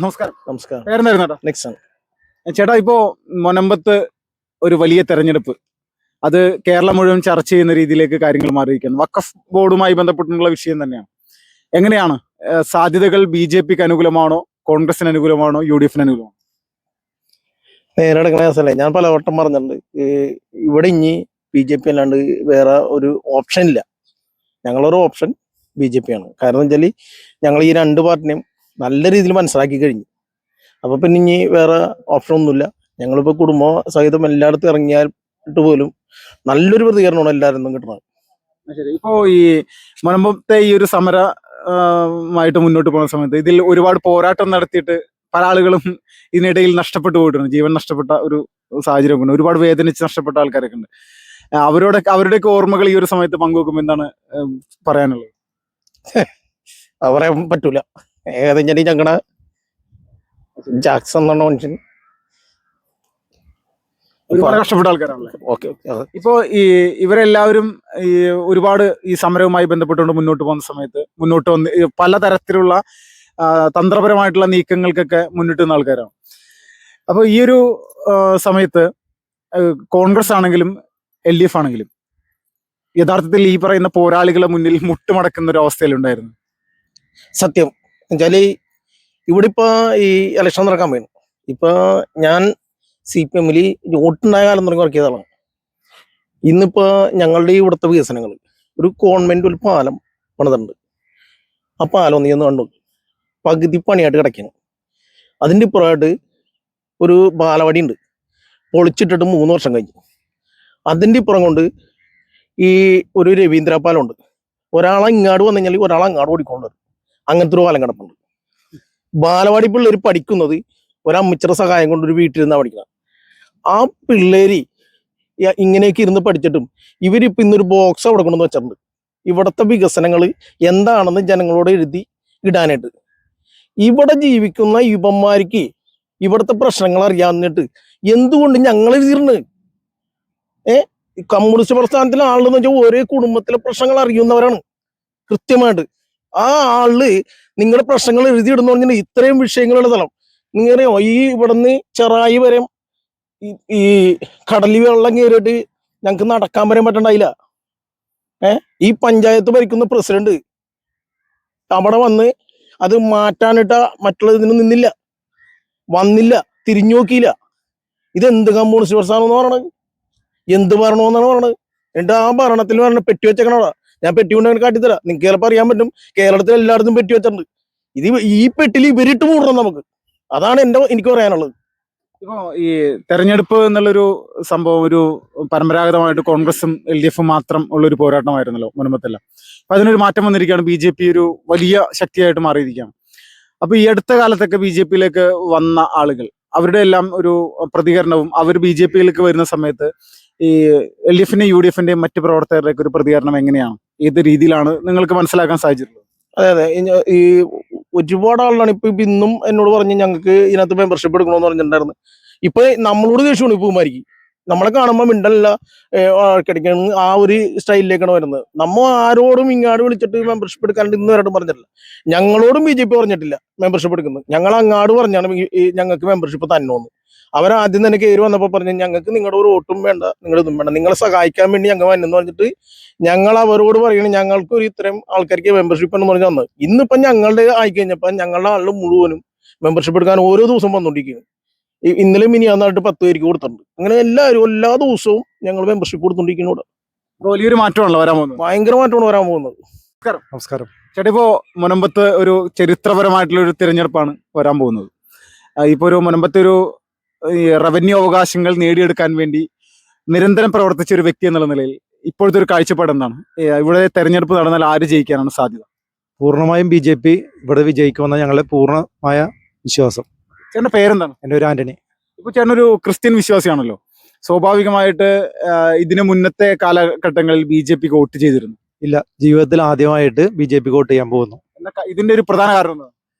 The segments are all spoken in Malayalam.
നമസ്കാരം. നമസ്കാരം. പേരെന്തായിരുന്നു ചേട്ടാ? നിക്സൺ. ചേട്ടാ, ഇപ്പോ മുനമ്പത്ത് ഒരു വലിയ തെരഞ്ഞെടുപ്പ്, അത് കേരളം മുഴുവൻ ചർച്ച ചെയ്യുന്ന രീതിയിലേക്ക് കാര്യങ്ങൾ മാറിയിരിക്കുന്നു. വഖഫ് ബോർഡുമായി ബന്ധപ്പെട്ടുള്ള വിഷയം തന്നെയാണ്. എങ്ങനെയാണ് സാധ്യതകൾ? BJPക്ക് അനുകൂലമാണോ, കോൺഗ്രസിന് അനുകൂലമാണോ, UDFന് അനുകൂലമാണോ? നേരെടുക്കണ കേസല്ലേ, ഞാൻ പലവട്ടം പറഞ്ഞിട്ടുണ്ട്. ഇവിടെ ഇനി BJP അല്ലാണ്ട് വേറെ ഒരു ഓപ്ഷൻ ഇല്ല. ഞങ്ങളൊരു ഓപ്ഷൻ BJP ആണ്. കാരണം വെച്ചാൽ ഞങ്ങൾ ഈ രണ്ട് പാർട്ടിനെയും നല്ല രീതിയിൽ മനസ്സിലാക്കി കഴിഞ്ഞു. അപ്പൊ പിന്നെ ഇനി വേറെ ഓപ്ഷൻ ഒന്നുമില്ല. ഞങ്ങളിപ്പോ കുടുംബ സഹിതം എല്ലായിടത്തും ഇറങ്ങിയിട്ട് പോലും നല്ലൊരു പ്രതികരണമാണ് എല്ലാവരും കിട്ടുന്നത്. ശരി. ഇപ്പോ ഈ മുനമ്പത്തെ ഈ ഒരു സമരമായിട്ട് മുന്നോട്ട് പോകുന്ന സമയത്ത് ഇതിൽ ഒരുപാട് പോരാട്ടം നടത്തിയിട്ട് പല ആളുകളും ഇതിനിടയിൽ നഷ്ടപ്പെട്ടു പോയിട്ടുണ്ട്. ജീവൻ നഷ്ടപ്പെട്ട ഒരു സാഹചര്യമൊക്കെ ഉണ്ട്. ഒരുപാട് വേദനിച്ച് നഷ്ടപ്പെട്ട ആൾക്കാരൊക്കെ ഉണ്ട്. അവരുടെയൊക്കെ ഓർമ്മകൾ ഈ ഒരു സമയത്ത് പങ്കുവെക്കുമ്പോൾ എന്താണ് പറയാനുള്ളത്? അത് പറയാൻ പറ്റൂല. ഏതെങ്കിലും ഞങ്ങളുടെ ജാക്സൺ എന്ന മനുഷ്യൻ ഒരുപാട് കഷ്ടപ്പെട്ട ആൾക്കാരാണല്ലേ? ഓക്കെ. ഇപ്പോ ഇവരെല്ലാവരും ഒരുപാട് ഈ സമരവുമായി ബന്ധപ്പെട്ടുകൊണ്ട് മുന്നോട്ട് പോകുന്ന സമയത്ത് മുന്നോട്ട് വന്ന് പലതരത്തിലുള്ള തന്ത്രപരമായിട്ടുള്ള നീക്കങ്ങൾക്കൊക്കെ മുന്നിട്ട് നിന്ന ആൾക്കാരാണ്. അപ്പോൾ ഈ ഒരു സമയത്ത് കോൺഗ്രസ് ആണെങ്കിലും LDF ആണെങ്കിലും യഥാർത്ഥത്തിൽ ഈ പറയുന്ന പോരാളികളെ മുന്നിൽ മുട്ടുമടക്കുന്ന ഒരു അവസ്ഥയിലുണ്ടായിരുന്നു. സത്യം എന്നുവെച്ചാല് ഇവിടെ ഇപ്പൊ ഈ ഇലക്ഷൻ നടക്കാൻ പോയി. ഇപ്പൊ ഞാൻ CPM വോട്ടുണ്ടായ കാലം തുടങ്ങി വർക്ക് ചെയ്തതാണ്. ഇന്നിപ്പോ ഞങ്ങളുടെ ഇവിടുത്തെ വികസനങ്ങൾ, ഒരു ഗവൺമെന്റ് ഒരു പാലം പണിതുണ്ട്. ആ പാലം നീ ഒന്ന് കണ്ടു, പകുതി പണിയായിട്ട് കിടക്കണം. അതിൻ്റെ ഇപ്പുറമായിട്ട് ഒരു ബാലവാടി ഉണ്ട്, പൊളിച്ചിട്ടിട്ട് 3 വർഷം കഴിഞ്ഞു. അതിൻ്റെ ഇപ്പുറം കൊണ്ട് ഈ ഒരു രവീന്ദ്ര പാലം ഉണ്ട്. ഒരാളെ ഇങ്ങാട് വന്നു കഴിഞ്ഞാൽ ഒരാളെ അങ്ങാട് ഓടിക്കൊണ്ടുവരും. അങ്ങനത്തെ ഒരു പാലം കിടപ്പുണ്ട്. ബാലവാടി പിള്ളേർ പഠിക്കുന്നത് ഒരമ്മച്ചിയുടെ സഹായം കൊണ്ട് ഒരു വീട്ടിലിരുന്നാ പഠിക്കണം. ആ പിള്ളേര് ഇങ്ങനെയൊക്കെ ഇരുന്ന് പഠിച്ചിട്ടും ഇവരിപ്പോ ഇന്നൊരു ബോക്സ് അവിടെ കൊണ്ടെന്ന് വെച്ചിട്ടുണ്ട്. ഇവിടുത്തെ വികസനങ്ങൾ എന്താണെന്ന് ജനങ്ങളോട് എഴുതി ഇടാനായിട്ട്. ഇവിടെ ജീവിക്കുന്ന യുവന്മാർക്ക് ഇവിടുത്തെ പ്രശ്നങ്ങൾ അറിയാവുന്നിട്ട് എന്തുകൊണ്ട് ഞങ്ങൾ എഴുതിയിരുന്നു? കമ്മ്യൂണിസ്റ്റ് പ്രസ്ഥാനത്തിലെ ആളെന്ന് വെച്ചാൽ ഒരേ കുടുംബത്തിലെ പ്രശ്നങ്ങൾ അറിയുന്നവരാണ് കൃത്യമായിട്ട്. ആ ആള് നിങ്ങളുടെ പ്രശ്നങ്ങൾ എഴുതിയിടുന്ന പറഞ്ഞാൽ ഇത്രയും വിഷയങ്ങളുടെ സ്ഥലം നിങ്ങറിയോ? ഈ ഇവിടുന്ന് ചെറായി വരെ ഈ കടലിൽ വെള്ളം കയറിയിട്ട് ഞങ്ങക്ക് നടക്കാൻ വരാൻ പറ്റണ്ടായില്ല. ഈ പഞ്ചായത്ത് ഭരിക്കുന്ന പ്രസിഡന്റ് അവിടെ വന്ന് അത് മാറ്റാനിട്ട മറ്റുള്ള ഇതിന് നിന്നില്ല, വന്നില്ല, തിരിഞ്ഞു നോക്കിയില്ല. ഇതെന്ത് കമ്മ്യൂണിസ്റ്റ് പ്രസ്ഥാനം പറയണത്? എന്ത് ഭരണമെന്നാണ് പറയണത്? എന്നിട്ട് ആ ഭരണത്തിൽ പറഞ്ഞ പെറ്റി വെച്ചേക്കണോടാ. ഞാൻ പെറ്റി കൊണ്ട് കാട്ടിത്തരാം. നിങ്ങൾക്ക് ചിലപ്പോൾ അറിയാൻ പറ്റും, കേരളത്തിൽ എല്ലായിടത്തും പെറ്റി വെച്ചിട്ടുണ്ട്. ഇത് ഈ പെട്ടിൽ ഇവരിട്ട് മൂടണം നമുക്ക്. അതാണ് എനിക്ക് പറയാനുള്ളത്. ഇപ്പോ ഈ തെരഞ്ഞെടുപ്പ് എന്നുള്ളൊരു സംഭവം ഒരു പരമ്പരാഗതമായിട്ട് കോൺഗ്രസും LDFും മാത്രം ഉള്ളൊരു പോരാട്ടമായിരുന്നല്ലോ മുൻപത്തെല്ലാം. അപ്പൊ അതിനൊരു മാറ്റം വന്നിരിക്കുകയാണ്. BJP ഒരു വലിയ ശക്തിയായിട്ട് മാറിയിരിക്കുകയാണ്. അപ്പൊ ഈ അടുത്ത കാലത്തൊക്കെ BJPയിലേക്ക് വന്ന ആളുകൾ, അവരുടെ എല്ലാം ഒരു പ്രതികരണവും അവർ BJPയിലേക്ക് വരുന്ന സമയത്ത് ഈ LDFന്റെയും UDFന്റെയും മറ്റ് പ്രവർത്തകരുടെയൊക്കെ ഒരു പ്രതികരണം എങ്ങനെയാണ്, ഏത് രീതിയിലാണ് നിങ്ങൾക്ക് മനസ്സിലാക്കാൻ സാധിച്ചിട്ടുള്ളത്? അതെ. ഈ ഒരുപാട് ആളാണ് ഇപ്പൊ ഇന്നും എന്നോട് പറഞ്ഞ് ഞങ്ങൾക്ക് ഇതിനകത്ത് മെമ്പർഷിപ്പ് എടുക്കണമെന്ന് പറഞ്ഞിട്ടുണ്ടായിരുന്നു. ഇപ്പൊ നമ്മളോട് ദേഷ്യമാണ് ഇപ്പൊ കുമാരിക്ക്. നമ്മളെ കാണുമ്പോൾ മിണ്ടല്ല കിടക്കണം, ആ ഒരു സ്റ്റൈലിലേക്കാണ് വരുന്നത്. നമ്മ ആരോടും ഇങ്ങാട് വിളിച്ചിട്ട് മെമ്പർഷിപ്പ് എടുക്കാണ്ട് ഇന്ന് വരായിട്ടും പറഞ്ഞിട്ടില്ല. ഞങ്ങളോടും BJP പറഞ്ഞിട്ടില്ല മെമ്പർഷിപ്പ് എടുക്കുന്നത്. ഞങ്ങൾ അങ്ങാട് പറഞ്ഞാണ് ഞങ്ങൾക്ക് മെമ്പർഷിപ്പ് തന്നോന്ന്. അവരാദ്യം തന്നെ കയറി വന്നപ്പോൾ പറഞ്ഞു ഞങ്ങൾക്ക് നിങ്ങളുടെ ഒരു വോട്ടും വേണ്ട, നിങ്ങളുടെ ഇതും വേണ്ട, നിങ്ങളെ സഹായിക്കാൻ വേണ്ടി ഞങ്ങൾ വന്നെന്ന് പറഞ്ഞിട്ട് ഞങ്ങൾ അവരോട് പറയണേ ഞങ്ങൾക്ക് ഒരു ഇത്രയും ആൾക്കാർക്ക് മെമ്പർഷിപ്പ് എന്ന് പറഞ്ഞ് തന്നത്. ഇന്നിപ്പം ഞങ്ങളുടെ ആയിക്കഴിഞ്ഞപ്പോൾ ഞങ്ങളുടെ ആളിൽ മുഴുവനും മെമ്പർഷിപ്പ് എടുക്കാൻ ഓരോ ദിവസം വന്നുകൊണ്ടിരിക്കുകയാണ്. ഇന്നലെ മിനിയാന്നായിട്ട് 10 പേർക്ക് കൊടുത്തിട്ടുണ്ട്. അങ്ങനെ എല്ലാവരും എല്ലാ ദിവസവും ഞങ്ങൾ മെമ്പർഷിപ്പ് കൊടുത്തോണ്ടിരിക്കുന്നു. വലിയൊരു മാറ്റമാണല്ലോ വരാൻ പോകുന്നത്. ഭയങ്കര മാറ്റമാണ് വരാൻ പോകുന്നത്. നമസ്കാരം ചേട്ടാ. ഇപ്പോ മുനമ്പത്ത് ഒരു ചരിത്രപരമായിട്ടുള്ള ഒരു തിരഞ്ഞെടുപ്പാണ് വരാൻ പോകുന്നത്. ഇപ്പൊ ഒരു മുനമ്പത്തെ ഒരു റവന്യൂ അവകാശങ്ങൾ നേടിയെടുക്കാൻ വേണ്ടി നിരന്തരം പ്രവർത്തിച്ച ഒരു വ്യക്തി എന്നുള്ള നിലയിൽ ഇപ്പോഴത്തെ ഒരു കാഴ്ചപ്പാട് എന്താണ്? ഇവിടെ തെരഞ്ഞെടുപ്പ് നടന്നാൽ ആര് ജയിക്കാനാണ് സാധ്യത? പൂർണ്ണമായും BJP ഇവിടെ വിജയിക്കുമെന്ന ഞങ്ങളുടെ പൂർണ്ണമായ വിശ്വാസം. ചേട്ടൻ്റെ പേരെന്താണ്? എൻ്റെ ഒരു ആന്റണി. ഇപ്പൊ ചേട്ടനൊരു ക്രിസ്ത്യൻ വിശ്വാസിയാണല്ലോ. സ്വാഭാവികമായിട്ട് ഇതിന് മുന്നത്തെ കാലഘട്ടങ്ങളിൽ BJPക്ക് വോട്ട് ചെയ്തിരുന്നു? ഇല്ല, ജീവിതത്തിൽ ആദ്യമായിട്ട് BJPക്ക് വോട്ട് ചെയ്യാൻ പോകുന്നു. ഇതിന്റെ ഒരു പ്രധാന കാരണം എന്താണ്?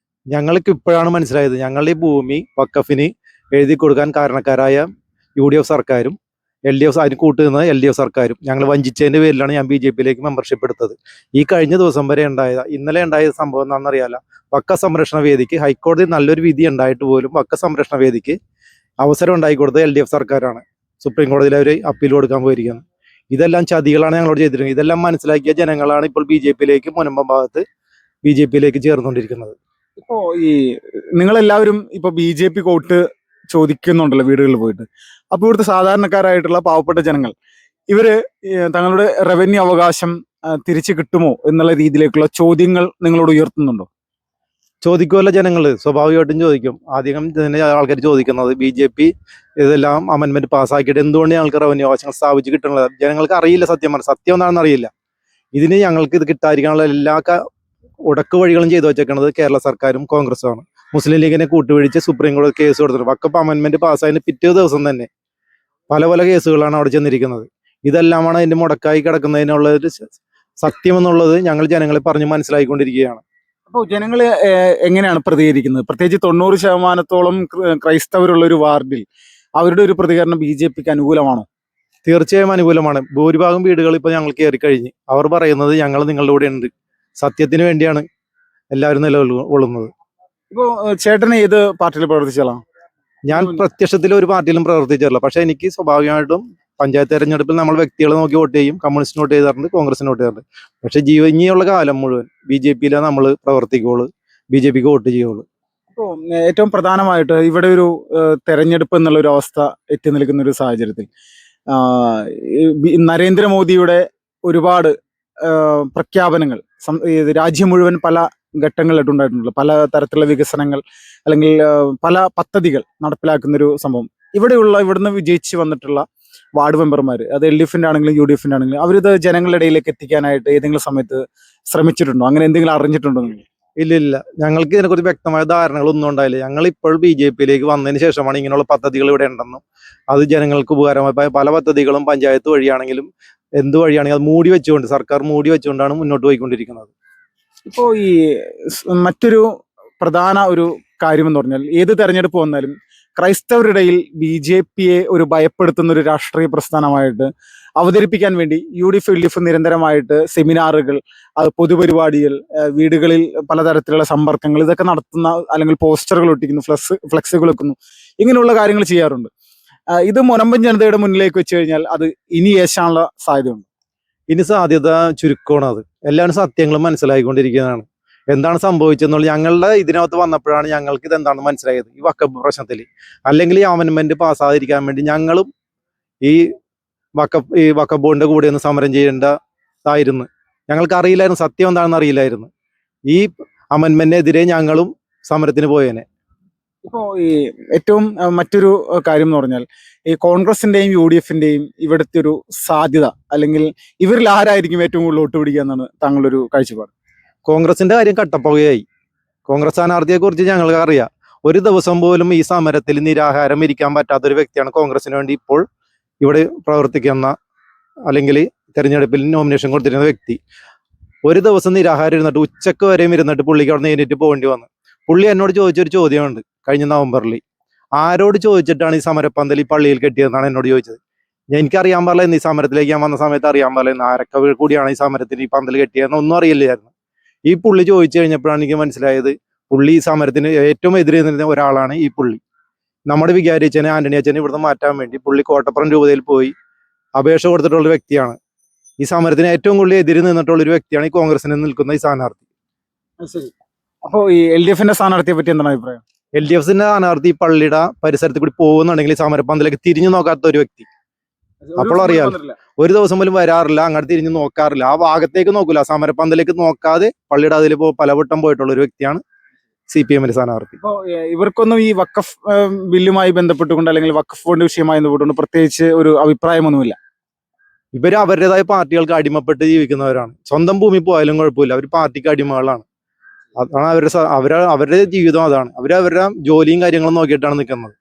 ഞങ്ങൾക്ക് ഇപ്പോഴാണ് മനസ്സിലായത്, ഞങ്ങളുടെ ഈ ഭൂമി വഖഫിന് എഴുതി കൊടുക്കാൻ കാരണക്കാരായ UDF സർക്കാരും LDF അതിന് കൂട്ടുനിന്നത് LDF സർക്കാരും ഞങ്ങൾ വഞ്ചിച്ചതിന്റെ പേരിലാണ് ഞാൻ BJPയിലേക്ക് മെമ്പർഷിപ്പ് എടുത്തത്. ഈ കഴിഞ്ഞ ദിവസം വരെ ഇന്നലെ ഉണ്ടായ സംഭവം എന്താണെന്നറിയാല. വക്ക സംരക്ഷണ വേദിക്ക് ഹൈക്കോടതി നല്ലൊരു വിധി ഉണ്ടായിട്ട് പോലും വക്ക സംരക്ഷണ വേദിക്ക് അവസരം ഉണ്ടാക്കി കൊടുത്തത് LDF സർക്കാരാണ്. സുപ്രീം കോടതിയിൽ അവർ അപ്പീൽ കൊടുക്കാൻ പോയിരിക്കുന്നത്. ഇതെല്ലാം ചതികളാണ് ഞങ്ങളോട് ചെയ്തിരിക്കുന്നത്. ഇതെല്ലാം മനസ്സിലാക്കിയ ജനങ്ങളാണ് ഇപ്പോൾ BJPയിലേക്ക് മുനമ്പം ഭാഗത്ത് BJPയിലേക്ക് ചേർന്നുകൊണ്ടിരിക്കുന്നത്. ഇപ്പോ ഈ നിങ്ങളെല്ലാവരും ഇപ്പൊ BJP വോട്ട് ചോദിക്കുന്നുണ്ടല്ലോ വീടുകളിൽ പോയിട്ട്. അപ്പൊ ഇവിടുത്തെ സാധാരണക്കാരായിട്ടുള്ള പാവപ്പെട്ട ജനങ്ങൾ ഇവര് തങ്ങളുടെ റവന്യൂ അവകാശം തിരിച്ചു കിട്ടുമോ എന്നുള്ള രീതിയിലേക്കുള്ള ചോദ്യങ്ങൾ നിങ്ങളോട് ഉയർത്തുന്നുണ്ടോ? ചോദിക്കുമല്ലോ ജനങ്ങൾ, സ്വാഭാവികമായിട്ടും ചോദിക്കും. ആദ്യം തന്നെ ആൾക്കാർ ചോദിക്കുന്നത് BJP ഇതെല്ലാം അമെന്റ്മെന്റ് പാസ്സാക്കിയിട്ട് എന്തുകൊണ്ട് ഞങ്ങൾക്ക് റവന്യൂ അവകാശങ്ങൾ സ്ഥാപിച്ച് കിട്ടുന്നത് ജനങ്ങൾക്ക് അറിയില്ല. സത്യം എന്താണെന്ന് അറിയില്ല. ഇതിന് ഞങ്ങൾക്ക് ഇത് കിട്ടാതിരിക്കാനുള്ള എല്ലാ ഉടക്ക് വഴികളും ചെയ്തു വെച്ചേക്കുന്നത് കേരള സർക്കാരും കോൺഗ്രസുമാണ്. മുസ്ലിം ലീഗിനെ കൂട്ടുപിടിച്ച് സുപ്രീം കോടതി കേസ് കൊടുത്തിട്ടുണ്ട്. വക്കപ്പ് അമെന്റ്മെന്റ് പാസ്സായതിന് പിറ്റേ ദിവസം തന്നെ പല കേസുകളാണ് അവിടെ ചെന്നിരിക്കുന്നത്. ഇതെല്ലാമാണ് അതിന്റെ മുടക്കായി കിടക്കുന്നതിനുള്ള ഒരു സത്യം എന്നുള്ളത് ഞങ്ങൾ ജനങ്ങളെ പറഞ്ഞ് മനസ്സിലാക്കിക്കൊണ്ടിരിക്കുകയാണ്. അപ്പോൾ ജനങ്ങൾ എങ്ങനെയാണ് പ്രതികരിക്കുന്നത്? പ്രത്യേകിച്ച് 90% ക്രൈസ്തവരുള്ള ഒരു വാർഡിൽ അവരുടെ ഒരു പ്രതികരണം BJPക്ക് അനുകൂലമാണോ? തീർച്ചയായും അനുകൂലമാണ്. ഭൂരിഭാഗം വീടുകൾ ഇപ്പോൾ ഞങ്ങൾ കയറി കഴിഞ്ഞ് അവർ പറയുന്നത് ഞങ്ങൾ നിങ്ങളുടെ കൂടെ ഉണ്ട്, സത്യത്തിന് വേണ്ടിയാണ് എല്ലാവരും നിലകൊള്ളുന്നത്. ഇപ്പോൾ ചേട്ടന് ഏത് പാർട്ടിയിൽ പ്രവർത്തിച്ചാലോ? ഞാൻ പ്രത്യക്ഷത്തിൽ ഒരു പാർട്ടിയിലും പ്രവർത്തിച്ചിട്ടില്ല. പക്ഷെ എനിക്ക് സ്വാഭാവികമായിട്ടും പഞ്ചായത്ത് തെരഞ്ഞെടുപ്പിൽ നമ്മൾ വ്യക്തികളെ നോക്കി വോട്ട് ചെയ്യും. കമ്മ്യൂണിസ്റ്റിന് വോട്ട് ചെയ്തിട്ടുണ്ട്, കോൺഗ്രസിന് വോട്ട് ചെയ്തിട്ടുണ്ട്. പക്ഷെ ഇനിയുള്ള കാലം മുഴുവൻ BJPയിലാണ് നമ്മൾ പ്രവർത്തിക്കുള്ളൂ, BJPക്ക് വോട്ട് ചെയ്യുള്ളൂ. ഇപ്പോൾ ഏറ്റവും പ്രധാനമായിട്ട് ഇവിടെ ഒരു തെരഞ്ഞെടുപ്പ് എന്നുള്ള ഒരു അവസ്ഥ എത്തി നിൽക്കുന്ന ഒരു സാഹചര്യത്തിൽ നരേന്ദ്രമോദിയുടെ ഒരുപാട് പ്രഖ്യാപനങ്ങൾ രാജ്യം മുഴുവൻ പല ഘട്ടങ്ങളിലായിട്ടുണ്ടായിട്ടുണ്ടല്ലോ. പല തരത്തിലുള്ള വികസനങ്ങൾ അല്ലെങ്കിൽ പല പദ്ധതികൾ നടപ്പിലാക്കുന്ന ഒരു സംഭവം. ഇവിടുന്ന് വിജയിച്ച് വന്നിട്ടുള്ള വാർഡ് മെമ്പർമാർ, അത് LDFന്റെ ആണെങ്കിലും UDFന്റെ ആണെങ്കിലും, അവരിത് ജനങ്ങളുടെ ഇടയിലേക്ക് എത്തിക്കാനായിട്ട് ഏതെങ്കിലും സമയത്ത് ശ്രമിച്ചിട്ടുണ്ടോ? അങ്ങനെ എന്തെങ്കിലും അറിഞ്ഞിട്ടുണ്ടോ? ഇല്ല, ഞങ്ങൾക്ക് ഇതിനെക്കുറിച്ച് വ്യക്തമായ ധാരണകളൊന്നും ഉണ്ടായില്ല. ഞങ്ങൾ ഇപ്പോൾ BJPയിലേക്ക് വന്നതിന് ശേഷമാണ് ഇങ്ങനെയുള്ള പദ്ധതികൾ ഇവിടെ ഉണ്ടെന്നും അത് ജനങ്ങൾക്ക് ഉപകാരമായ പല പദ്ധതികളും പഞ്ചായത്ത് വഴിയാണെങ്കിലും എന്ത് വഴിയാണെങ്കിലും അത് മൂടി വെച്ചുകൊണ്ട് സർക്കാർ മൂടി വെച്ചുകൊണ്ടാണ് മുന്നോട്ട് പോയിക്കൊണ്ടിരിക്കുന്നത്. ഇപ്പോൾ ഈ മറ്റൊരു പ്രധാന ഒരു കാര്യമെന്ന് പറഞ്ഞാൽ ഏത് തെരഞ്ഞെടുപ്പ് വന്നാലും ക്രൈസ്തവരുടെ ഇടയിൽ BJPയെ ഒരു ഭയപ്പെടുത്തുന്ന ഒരു രാഷ്ട്രീയ പ്രസ്ഥാനമായിട്ട് അവതരിപ്പിക്കാൻ വേണ്ടി UDF LDF നിരന്തരമായിട്ട് സെമിനാറുകൾ, പൊതുപരിപാടികൾ, വീടുകളിൽ പലതരത്തിലുള്ള സമ്പർക്കങ്ങൾ ഇതൊക്കെ നടത്തുന്ന, അല്ലെങ്കിൽ പോസ്റ്ററുകൾ ഒട്ടിക്കുന്നു, ഫ്ലെക്സുകൾ വെക്കുന്നു, ഇങ്ങനെയുള്ള കാര്യങ്ങൾ ചെയ്യാറുണ്ട്. ഇത് മുനമ്പൻ ജനതയുടെ മുന്നിലേക്ക് വെച്ച് കഴിഞ്ഞാൽ അത് ഇനി ഏശാനുള്ള സാധ്യതയുണ്ട്. ഇനി സാധ്യത ചുരുക്കമാണ്. അത് എല്ലാവരും സത്യങ്ങളും മനസ്സിലാക്കിക്കൊണ്ടിരിക്കുന്നതാണ്. എന്താണ് സംഭവിച്ചെന്നുള്ള ഞങ്ങളുടെ ഇതിനകത്ത് വന്നപ്പോഴാണ് ഞങ്ങൾക്ക് ഇതെന്താണെന്ന് മനസ്സിലായത്. ഈ വക്കപ്പ് പ്രശ്നത്തിൽ അല്ലെങ്കിൽ ഈ അമെന്റ്മെന്റ് പാസ്സാതിരിക്കാൻ വേണ്ടി ഞങ്ങളും ഈ വക്കപ്പ് ബോർഡിന്റെ കൂടെ ഒന്ന് സമരം ചെയ്യേണ്ടതായിരുന്നു. ഞങ്ങൾക്ക് അറിയില്ലായിരുന്നു, സത്യം എന്താണെന്ന് അറിയില്ലായിരുന്നു. ഈ അമെന്റ്മെന്റിനെതിരെ ഞങ്ങളും സമരത്തിന് പോയേനെ. ഇപ്പോൾ ഈ ഏറ്റവും മറ്റൊരു കാര്യം എന്ന് പറഞ്ഞാൽ ഈ കോൺഗ്രസിന്റെയും UDFന്റെയും ഇവിടുത്തെ ഒരു സാധ്യത, അല്ലെങ്കിൽ ഇവരിൽ ആരായിരിക്കും ഏറ്റവും കൂടുതൽ വോട്ട് പിടിക്കുക എന്നാണ് താങ്കളുടെ ഒരു കാഴ്ചപ്പാട്? കോൺഗ്രസിന്റെ കാര്യം കട്ടപ്പുകയായി. കോൺഗ്രസ് സ്ഥാനാർത്ഥിയെ കുറിച്ച് ഞങ്ങൾക്ക് അറിയാം. ഒരു ദിവസം പോലും ഈ സമരത്തിൽ നിരാഹാരം ഇരിക്കാൻ പറ്റാത്തൊരു വ്യക്തിയാണ് കോൺഗ്രസിന് വേണ്ടി ഇപ്പോൾ ഇവിടെ പ്രവർത്തിക്കുന്ന, അല്ലെങ്കിൽ തെരഞ്ഞെടുപ്പിൽ നോമിനേഷൻ കൊടുത്തിരുന്ന വ്യക്തി. ഒരു ദിവസം നിരാഹാരം ഇരുന്നിട്ട് ഉച്ചക്ക് വരെയും ഇരുന്നിട്ട് പുള്ളിക്ക് അവിടെ നേരിട്ട് പോകേണ്ടി വന്നു. പുള്ളി എന്നോട് ചോദിച്ചൊരു ചോദ്യമുണ്ട് കഴിഞ്ഞ നവംബറിൽ. ആരോട് ചോദിച്ചിട്ടാണ് ഈ സമരപ്പന്തൽ ഈ പള്ളിയിൽ കെട്ടിയതെന്നാണ് എന്നോട് ചോദിച്ചത്. എനിക്കറിയാൻ പാടില്ല, ഈ സമരത്തിലേക്ക് ഞാൻ വന്ന സമയത്ത് അറിയാൻ പാടില്ല ആരൊക്കെ കൂടിയാണ് ഈ സമരത്തിന് ഈ പന്തൽ കെട്ടിയതെന്ന് ഒന്നും അറിയില്ലായിരുന്നു. ഈ പുള്ളി ചോദിച്ചു കഴിഞ്ഞപ്പോഴാണ് എനിക്ക് മനസ്സിലായത് പുള്ളി ഈ സമരത്തിന് ഏറ്റവും എതിരെ നിന്ന ഒരാളാണ് ഈ പുള്ളി. നമ്മുടെ വികാരി അച്ഛനെ, ആന്റണി അച്ഛനെ ഇവിടുന്ന് മാറ്റാൻ വേണ്ടി പുള്ളി കോട്ടപ്പുറം രൂപതയിൽ പോയി അപേക്ഷ കൊടുത്തിട്ടുള്ള ഒരു വ്യക്തിയാണ്. ഈ സമരത്തിന് ഏറ്റവും കൂടുതൽ എതിരെ നിന്നിട്ടുള്ള ഒരു വ്യക്തിയാണ് ഈ കോൺഗ്രസിന് നിൽക്കുന്ന ഈ സ്ഥാനാർത്ഥി. അപ്പോൾ ഈ LDFന്റെ സ്ഥാനാർത്ഥിയെ പറ്റി എന്താണ് അഭിപ്രായം? LDFന്റെ സ്ഥാനാർത്ഥി പള്ളിയുടെ പരിസരത്ത് കൂടി പോകുന്നുണ്ടെങ്കിൽ ഈ സമരപ്പന്തലേക്ക് തിരിഞ്ഞു നോക്കാത്ത ഒരു വ്യക്തി. അപ്പോൾ അറിയാം, ഒരു ദിവസം പോലും വരാറില്ല, അങ്ങോട്ട് തിരിഞ്ഞു നോക്കാറില്ല, ആ ഭാഗത്തേക്ക് നോക്കില്ല, സമരപ്പന്തലേക്ക് നോക്കാതെ പള്ളിയുടെ അതിൽ പലവട്ടം പോയിട്ടുള്ള ഒരു വ്യക്തിയാണ് CPMന്റെ സ്ഥാനാർത്ഥി. ഇപ്പോൾ ഇവർക്കൊന്നും ഈ വഖഫ് ബില്ലുമായി ബന്ധപ്പെട്ടുകൊണ്ട്, അല്ലെങ്കിൽ വഖഫ് ബോർഡ് വിഷയമായി ബന്ധപ്പെട്ടുകൊണ്ട് പ്രത്യേകിച്ച് ഒരു അഭിപ്രായമൊന്നുമില്ല. ഇവർ അവരുടേതായ പാർട്ടികൾക്ക് അടിമപ്പെട്ട് ജീവിക്കുന്നവരാണ്. സ്വന്തം ഭൂമി പോയാലും കുഴപ്പമില്ല, അവർ പാർട്ടിക്ക് അടിമകളാണ്. അതാണ് അവരുടെ ജീവിതം. അതാണ് അവരവരുടെ ജോലിയും കാര്യങ്ങളും നോക്കിയിട്ടാണ് നിൽക്കുന്നത്.